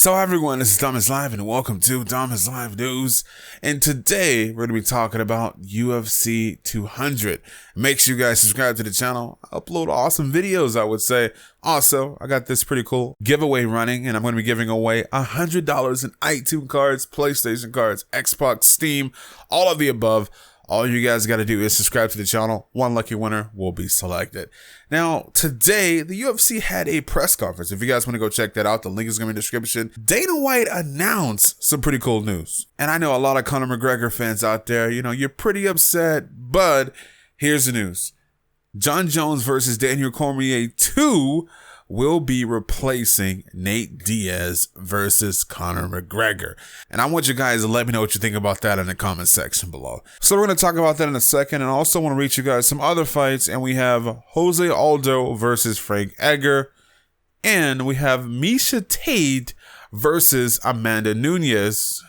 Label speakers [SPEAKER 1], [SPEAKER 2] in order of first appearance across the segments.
[SPEAKER 1] So everyone, this is DomisLive and welcome to DomisLive News. And today we're going to be talking about UFC 200. Make sure you guys subscribe to the channel. I upload awesome videos, I would say. Also, I got this pretty cool giveaway running and I'm going to be giving away $100 in iTunes cards, PlayStation cards, Xbox, Steam, all of the above. All you guys got to do is subscribe to the channel. One lucky winner will be selected. Now, today, the UFC had a press conference. If you guys want to go check that out, the link is going to be in the description. Dana White announced some pretty cool news. And I know a lot of Conor McGregor fans out there, you're pretty upset, but here's the news. Jon Jones versus Daniel Cormier 2 will be replacing Nate Diaz versus Conor McGregor. And I want you guys to let me know what you think about that in the comment section below. So we're going to talk about that in a second. And I also want to reach you guys some other fights. And we have Jose Aldo versus Frank Edgar. And we have Miesha Tate versus Amanda Nunes.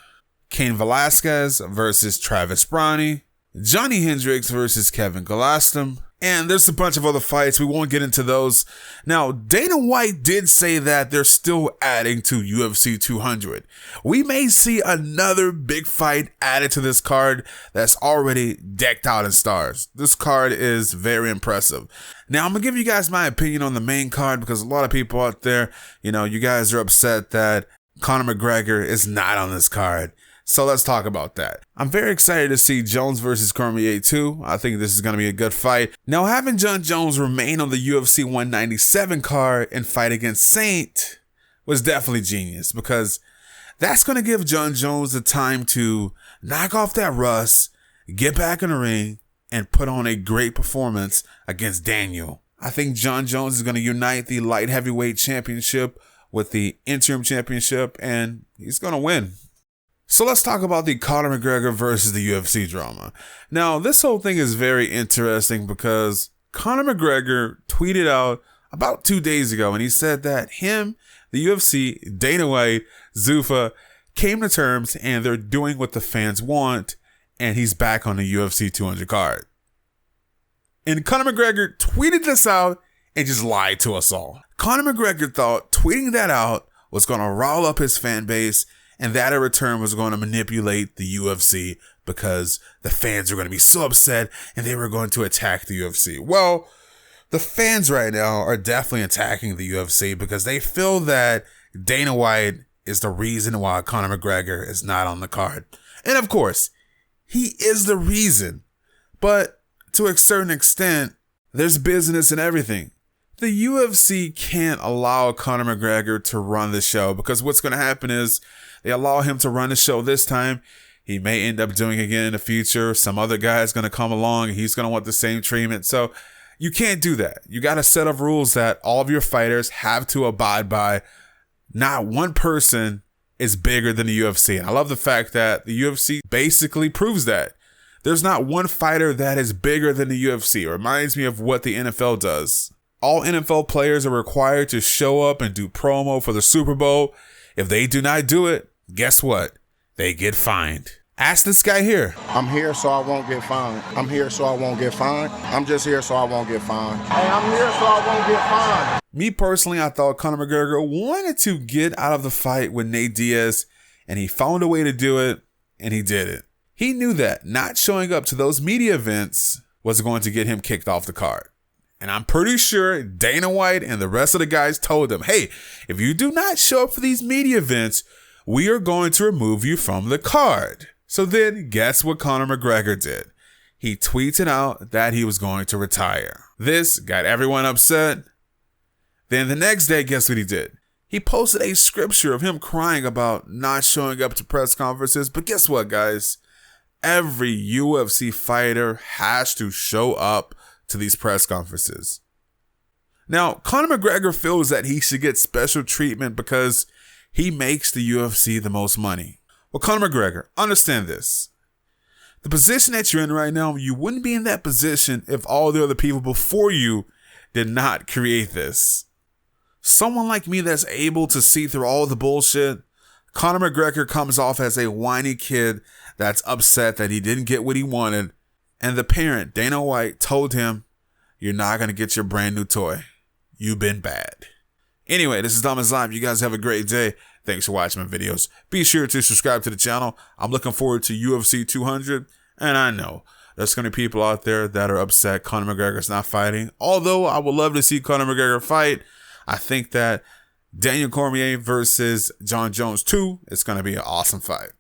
[SPEAKER 1] Cain Velasquez versus Travis Browne. Johnny Hendricks versus Kevin Gastelum. And there's a bunch of other fights. We won't get into those. Now, Dana White did say that they're still adding to UFC 200. We may see another big fight added to this card that's already decked out in stars. This card is very impressive. Now, I'm going to give you guys my opinion on the main card because a lot of people out there, you guys are upset that Conor McGregor is not on this card. So let's talk about that. I'm very excited to see Jones versus Cormier 2. I think this is going to be a good fight. Now, having Jon Jones remain on the UFC 197 card and fight against Saint was definitely genius because that's going to give Jon Jones the time to knock off that rust, get back in the ring, and put on a great performance against Daniel. I think Jon Jones is going to unite the light heavyweight championship with the interim championship, and he's going to win. So let's talk about the Conor McGregor versus the UFC drama. Now, this whole thing is very interesting because Conor McGregor tweeted out about 2 days ago, and he said that him, the UFC, Dana White, Zuffa came to terms, and they're doing what the fans want, and he's back on the UFC 200 card. And Conor McGregor tweeted this out and just lied to us all. Conor McGregor thought tweeting that out was going to rile up his fan base, and that in return was going to manipulate the UFC because the fans were going to be so upset and they were going to attack the UFC. Well, the fans right now are definitely attacking the UFC because they feel that Dana White is the reason why Conor McGregor is not on the card. And of course, he is the reason. But to a certain extent, there's business in everything. The UFC can't allow Conor McGregor to run the show because what's going to happen is they allow him to run the show this time. He may end up doing it again in the future. Some other guy is going to come along. He's going to want the same treatment. So you can't do that. You got a set of rules that all of your fighters have to abide by. Not one person is bigger than the UFC. And I love the fact that the UFC basically proves that. There's not one fighter that is bigger than the UFC. It reminds me of what the NFL does. All NFL players are required to show up and do promo for the Super Bowl. If they do not do it, guess what? They get fined. Ask this guy here.
[SPEAKER 2] I'm here so I won't get fined. I'm here so I won't get fined. I'm just here so I won't get fined. Hey, I'm here so I won't get fined.
[SPEAKER 1] Me personally, I thought Conor McGregor wanted to get out of the fight with Nate Diaz, and he found a way to do it, and he did it. He knew that not showing up to those media events was going to get him kicked off the card. And I'm pretty sure Dana White and the rest of the guys told him, hey, if you do not show up for these media events, we are going to remove you from the card. So then guess what Conor McGregor did? He tweeted out that he was going to retire. This got everyone upset. Then the next day, guess what he did? He posted a scripture of him crying about not showing up to press conferences. But guess what, guys? Every UFC fighter has to show up to these press conferences. Now, Conor McGregor feels that he should get special treatment because he makes the UFC the most money. Well, Conor McGregor, understand this. The position that you're in right now, you wouldn't be in that position if all the other people before you did not create this. Someone like me that's able to see through all the bullshit, Conor McGregor comes off as a whiny kid that's upset that he didn't get what he wanted. And the parent, Dana White, told him, you're not going to get your brand new toy. You've been bad. Anyway, this is DomisLive. You guys have a great day. Thanks for watching my videos. Be sure to subscribe to the channel. I'm looking forward to UFC 200. And I know there's going to be people out there that are upset Conor McGregor's not fighting. Although I would love to see Conor McGregor fight. I think that Daniel Cormier versus John Jones 2 is going to be an awesome fight.